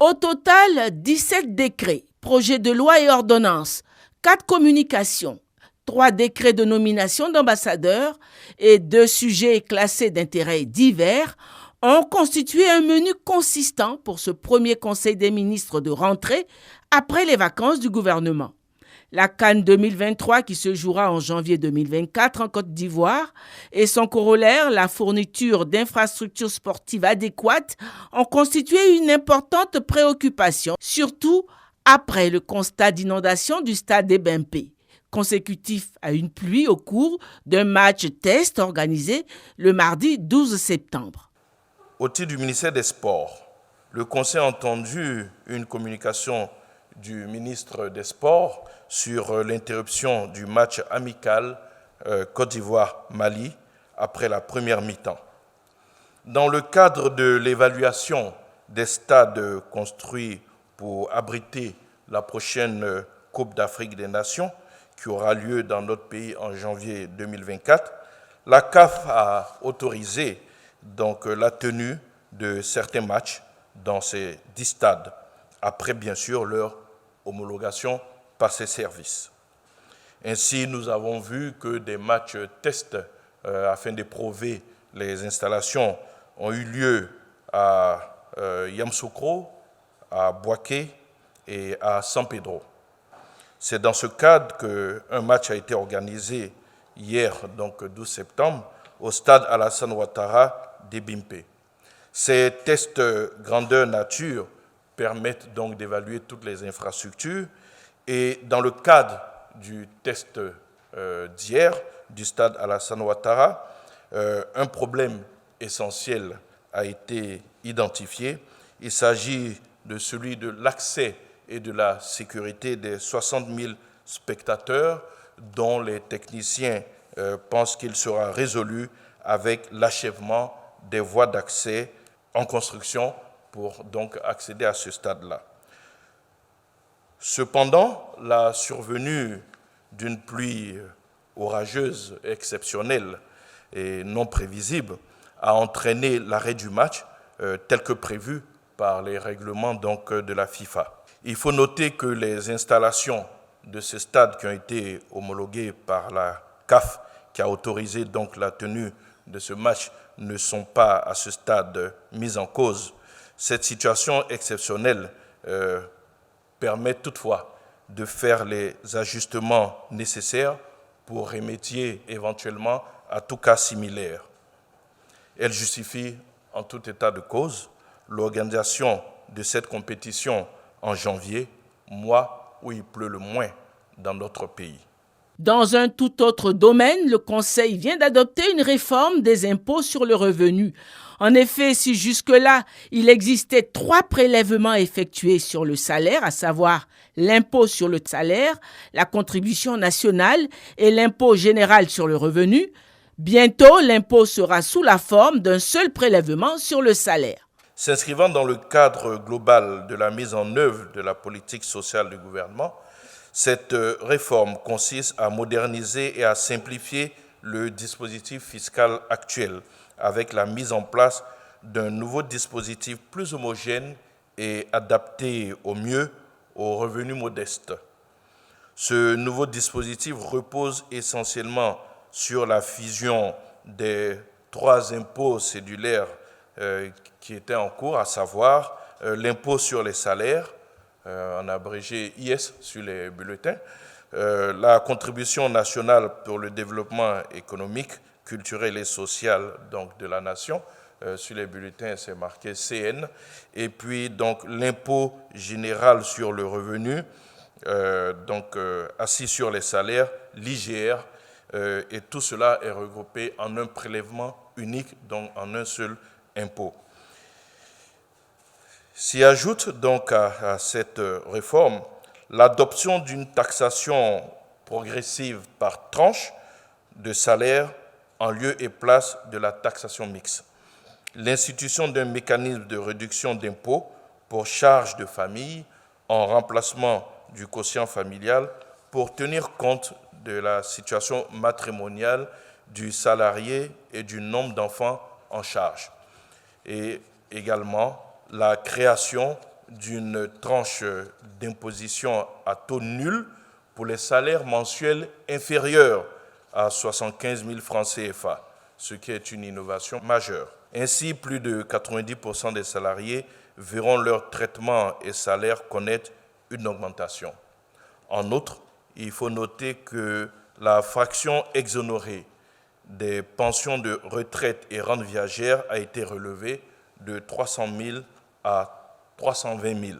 Au total, 17 décrets, projets de loi et ordonnances, 4 communications, 3 décrets de nomination d'ambassadeurs et 2 sujets classés d'intérêt divers ont constitué un menu consistant pour ce premier Conseil des ministres de rentrée après les vacances du gouvernement. La CAN 2023 qui se jouera en janvier 2024 en Côte d'Ivoire et son corollaire, la fourniture d'infrastructures sportives adéquates, ont constitué une importante préoccupation, surtout après le constat d'inondation du stade Ebempe, consécutif à une pluie au cours d'un match test organisé le mardi 12 septembre. Au titre du ministère des Sports, le Conseil a entendu une communication du ministre des Sports sur l'interruption du match amical Côte d'Ivoire-Mali après la première mi-temps. Dans le cadre de l'évaluation des stades construits pour abriter la prochaine Coupe d'Afrique des Nations, qui aura lieu dans notre pays en janvier 2024, la CAF a autorisé donc la tenue de certains matchs dans ces 10 stades, après bien sûr leur homologation par ces services. Ainsi, nous avons vu que des matchs tests afin d'éprouver les installations ont eu lieu à Yamoussoukro, à Bouaké et à San Pedro. C'est dans ce cadre qu'un match a été organisé hier, donc 12 septembre, au stade Alassane Ouattara d'Ebimpe. Ces tests grandeur nature permettent donc d'évaluer toutes les infrastructures et dans le cadre du test d'hier du stade Alassane Ouattara, un problème essentiel a été identifié. Il s'agit de celui de l'accès et de la sécurité des 60 000 spectateurs dont les techniciens pensent qu'il sera résolu avec l'achèvement des voies d'accès en construction pour donc accéder à ce stade-là. Cependant, la survenue d'une pluie orageuse exceptionnelle et non prévisible a entraîné l'arrêt du match tel que prévu par les règlements donc, de la FIFA. Il faut noter que les installations de ces stades qui ont été homologuées par la CAF, qui a autorisé donc la tenue de ce match, ne sont pas à ce stade mises en cause. Cette situation exceptionnelle permet toutefois de faire les ajustements nécessaires pour remédier éventuellement à tout cas similaire. Elle justifie en tout état de cause l'organisation de cette compétition en janvier, mois où il pleut le moins dans notre pays. Dans un tout autre domaine, le Conseil vient d'adopter une réforme des impôts sur le revenu. En effet, si jusque-là, il existait 3 prélèvements effectués sur le salaire, à savoir l'impôt sur le salaire, la contribution nationale et l'impôt général sur le revenu, bientôt l'impôt sera sous la forme d'un seul prélèvement sur le salaire. S'inscrivant dans le cadre global de la mise en œuvre de la politique sociale du gouvernement, cette réforme consiste à moderniser et à simplifier le dispositif fiscal actuel avec la mise en place d'un nouveau dispositif plus homogène et adapté au mieux aux revenus modestes. Ce nouveau dispositif repose essentiellement sur la fusion des 3 impôts cédulaires qui étaient en cours, à savoir l'impôt sur les salaires, en abrégé IS sur les bulletins, la contribution nationale pour le développement économique, culturel et social donc, de la nation, sur les bulletins c'est marqué CN, et puis donc l'impôt général sur le revenu, assis sur les salaires, l'IGR, et tout cela est regroupé en un prélèvement unique, donc en un seul impôt. S'y ajoute donc à cette réforme l'adoption d'une taxation progressive par tranche de salaire en lieu et place de la taxation mixte, l'institution d'un mécanisme de réduction d'impôts pour charges de famille en remplacement du quotient familial pour tenir compte de la situation matrimoniale du salarié et du nombre d'enfants en charge, et également la création d'une tranche d'imposition à taux nul pour les salaires mensuels inférieurs à 75 000 francs CFA, ce qui est une innovation majeure. Ainsi, plus de 90% des salariés verront leur traitement et salaire connaître une augmentation. En outre, il faut noter que la fraction exonérée des pensions de retraite et rentes viagères a été relevée de 300 000 à 320 000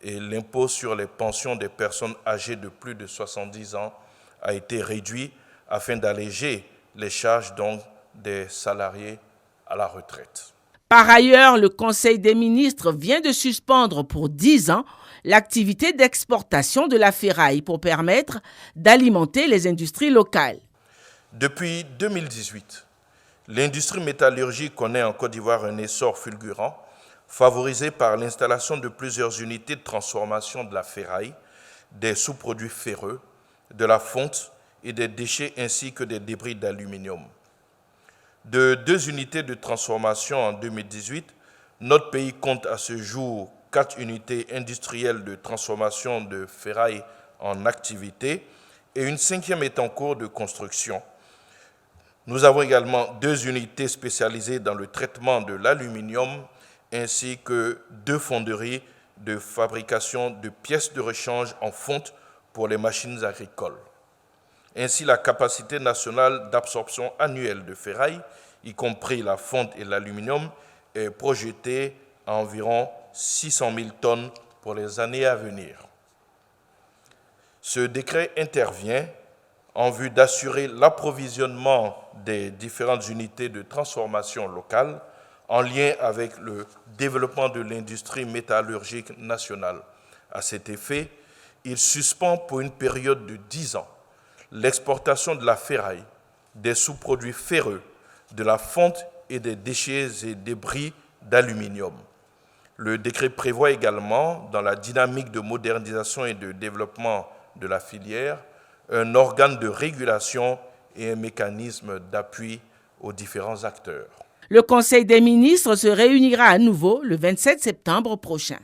et l'impôt sur les pensions des personnes âgées de plus de 70 ans a été réduit afin d'alléger les charges donc des salariés à la retraite. Par ailleurs, le Conseil des ministres vient de suspendre pour 10 ans l'activité d'exportation de la ferraille pour permettre d'alimenter les industries locales. Depuis 2018, l'industrie métallurgique connaît en Côte d'Ivoire un essor fulgurant, favorisé par l'installation de plusieurs unités de transformation de la ferraille, des sous-produits ferreux, de la fonte et des déchets ainsi que des débris d'aluminium. De 2 unités de transformation en 2018, notre pays compte à ce jour 4 unités industrielles de transformation de ferraille en activité et une 5e est en cours de construction. Nous avons également 2 unités spécialisées dans le traitement de l'aluminium ainsi que 2 fonderies de fabrication de pièces de rechange en fonte pour les machines agricoles. Ainsi, la capacité nationale d'absorption annuelle de ferraille, y compris la fonte et l'aluminium, est projetée à environ 600 000 tonnes pour les années à venir. Ce décret intervient en vue d'assurer l'approvisionnement des différentes unités de transformation locales en lien avec le développement de l'industrie métallurgique nationale. À cet effet, il suspend pour une période de 10 ans l'exportation de la ferraille, des sous-produits ferreux, de la fonte et des déchets et débris d'aluminium. Le décret prévoit également, dans la dynamique de modernisation et de développement de la filière, un organe de régulation et un mécanisme d'appui aux différents acteurs. Le Conseil des ministres se réunira à nouveau le 27 septembre prochain.